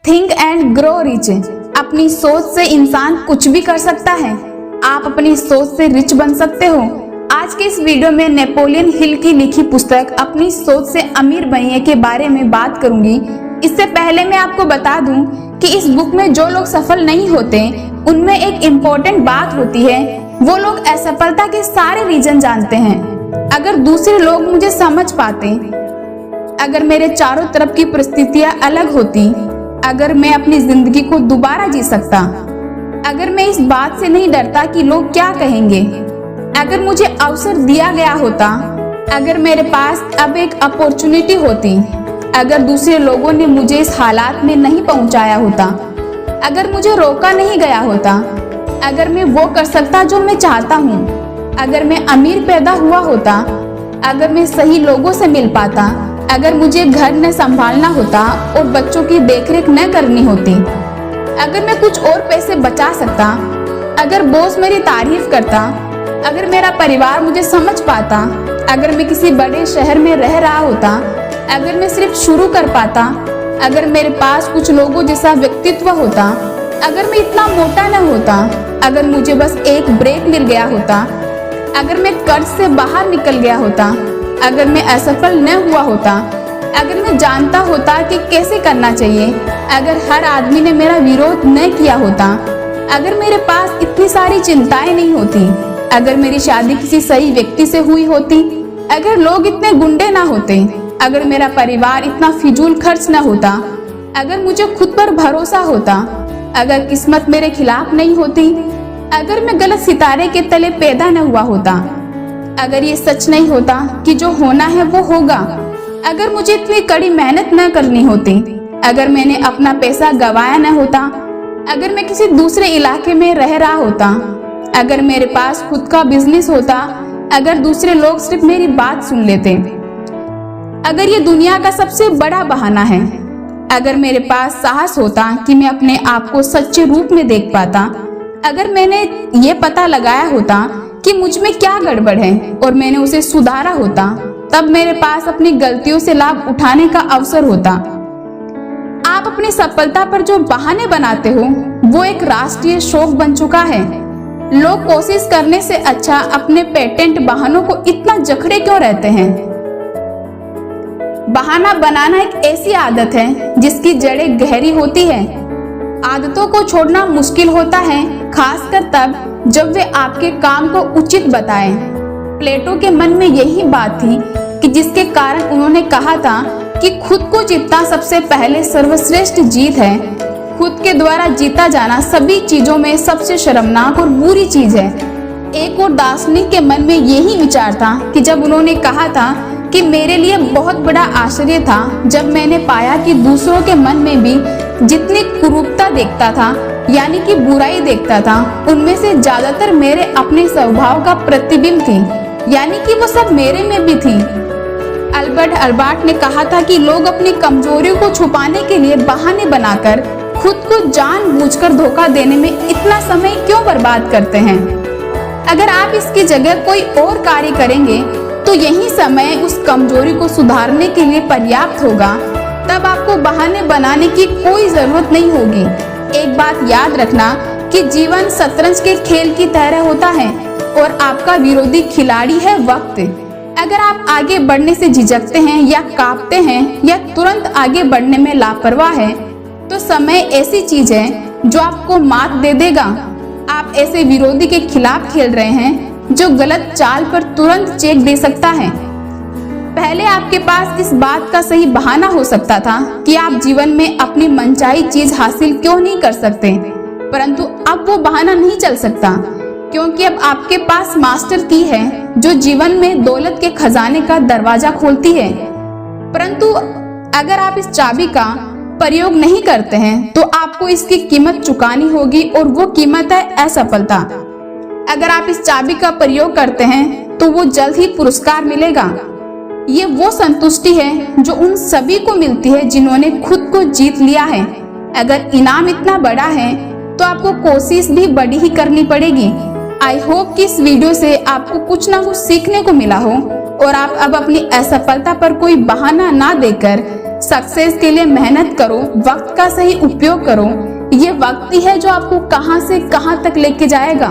Think and grow rich. अपनी सोच से इंसान कुछ भी कर सकता है। आप अपनी सोच से रिच बन सकते हो। आज के इस वीडियो में नेपोलियन हिल की लिखी पुस्तक अपनी सोच से अमीर बनिए के बारे में बात करूंगी। इससे पहले मैं आपको बता दूं कि इस बुक में जो लोग सफल नहीं होते उनमें एक इम्पोर्टेंट बात होती है, वो लोग असफलता के सारे रीजन जानते हैं। अगर दूसरे लोग मुझे समझ पाते, अगर मेरे चारों तरफ की परिस्थितियां अलग होती, अगर मैं अपनी जिंदगी को दोबारा जी सकता, अगर मैं इस बात से नहीं डरता कि लोग क्या कहेंगे, अगर मुझे अवसर दिया गया होता, अगर मेरे पास अब एक अपॉर्चुनिटी होती, अगर दूसरे लोगों ने मुझे इस हालात में नहीं पहुंचाया होता, अगर मुझे रोका नहीं गया होता, अगर मैं वो कर सकता जो मैं चाहता हूँ, अगर मैं अमीर पैदा हुआ होता, अगर मैं सही लोगों से मिल पाता, अगर मुझे घर न संभालना होता और बच्चों की देखरेख न करनी होती, अगर मैं कुछ और पैसे बचा सकता, अगर बॉस मेरी तारीफ करता, अगर मेरा परिवार मुझे समझ पाता, अगर मैं किसी बड़े शहर में रह रहा होता, अगर मैं सिर्फ शुरू कर पाता, अगर मेरे पास कुछ लोगों जैसा व्यक्तित्व होता, अगर मैं इतना मोटा न होता, अगर मुझे बस एक ब्रेक मिल गया होता, अगर मैं कर्ज से बाहर निकल गया होता, अगर मैं असफल न हुआ होता, अगर मैं जानता होता कि कैसे करना चाहिए, अगर हर आदमी ने मेरा विरोध न किया होता, अगर मेरे पास इतनी सारी चिंताएं नहीं होती, अगर मेरी शादी किसी सही व्यक्ति से हुई होती, अगर लोग इतने गुंडे ना होते, अगर मेरा परिवार इतना फिजूल खर्च न होता, अगर मुझे खुद पर भरोसा होता, अगर किस्मत मेरे खिलाफ नहीं होती, अगर मैं गलत सितारे के तले पैदा न हुआ होता, अगर ये सच नहीं होता कि जो होना है वो होगा, अगर मुझे इतनी कड़ी मेहनत न करनी होती, अगर मैंने अपना पैसा गवाया न होता, अगर मैं किसी दूसरे इलाके में रह रहा होता, अगर मेरे पास खुद का बिजनेस होता, अगर दूसरे लोग सिर्फ मेरी बात सुन लेते, अगर ये दुनिया का सबसे बड़ा बहाना है, अगर मेरे पास साहस होता कि मैं अपने आप को सच्चे रूप में देख पाता, अगर मैंने ये पता लगाया होता कि मुझ में क्या गड़बड़ है और मैंने उसे सुधारा होता, तब मेरे पास अपनी गलतियों से लाभ उठाने का अवसर होता। आप अपनी सफलता पर जो बहाने बनाते हो वो एक राष्ट्रीय शोक बन चुका है। लोग कोशिश करने से अच्छा अपने पेटेंट बहानों को इतना जकड़े क्यों रहते हैं? बहाना बनाना एक ऐसी आदत है जिसकी जड़ें गहरी होती है। आदतों को छोड़ना मुश्किल होता है, खासकर तब जब वे आपके काम को उचित बताएं। प्लेटो के मन में यही बात थी कि जिसके कारण उन्होंने कहा था कि खुद को जीतना सबसे पहले सर्वश्रेष्ठ जीत है। खुद के द्वारा जीता जाना सभी चीजों में सबसे शर्मनाक और बुरी चीज है। एक और दार्शनिक के मन में यही विचार था कि जब उन्होंने कहा था कि मेरे लिए बहुत बड़ा आश्चर्य था जब मैंने पाया कि दूसरों के मन में भी जितनी कुरूपता देखता था, यानी कि बुराई देखता था, उनमें से ज्यादातर मेरे अपने स्वभाव का प्रतिबिंब थी, यानी कि वो सब मेरे में भी थी। अल्बर्ट ने कहा था कि लोग अपनी कमजोरियों को छुपाने के लिए बहाने बनाकर खुद को जानबूझकर धोखा देने में इतना समय क्यों बर्बाद करते हैं? अगर आप इसकी जगह कोई और कार्य करेंगे तो यही समय उस कमजोरी को सुधारने के लिए पर्याप्त होगा। तब आपको बहाने बनाने की कोई जरूरत नहीं होगी। एक बात याद रखना कि जीवन शतरंज के खेल की तरह होता है और आपका विरोधी खिलाड़ी है वक्त। अगर आप आगे बढ़ने से झिझकते हैं या कांपते हैं या तुरंत आगे बढ़ने में लापरवाह है तो समय ऐसी चीज है जो आपको मात दे देगा। आप ऐसे विरोधी के खिलाफ खेल रहे हैं जो गलत चाल पर तुरंत चेक दे सकता है। पहले आपके पास इस बात का सही बहाना हो सकता था कि आप जीवन में अपनी मनचाही चीज हासिल क्यों नहीं कर सकते, परंतु अब वो बहाना नहीं चल सकता क्योंकि अब आपके पास मास्टर की है जो जीवन में दौलत के खजाने का दरवाजा खोलती है। परंतु अगर आप इस चाबी का प्रयोग नहीं करते हैं तो आपको इसकी कीमत चुकानी होगी और वो कीमत है असफलता। अगर आप इस चाबी का प्रयोग करते हैं तो वो जल्द ही पुरस्कार मिलेगा। ये वो संतुष्टि है जो उन सभी को मिलती है जिन्होंने खुद को जीत लिया है। अगर इनाम इतना बड़ा है तो आपको कोशिश भी बड़ी ही करनी पड़ेगी। आई होप कि इस वीडियो से आपको कुछ ना कुछ सीखने को मिला हो और आप अब अपनी असफलता पर कोई बहाना ना देकर सक्सेस के लिए मेहनत करो, वक्त का सही उपयोग करो। ये वक्त ही है जो आपको कहां से कहां तक लेके जाएगा।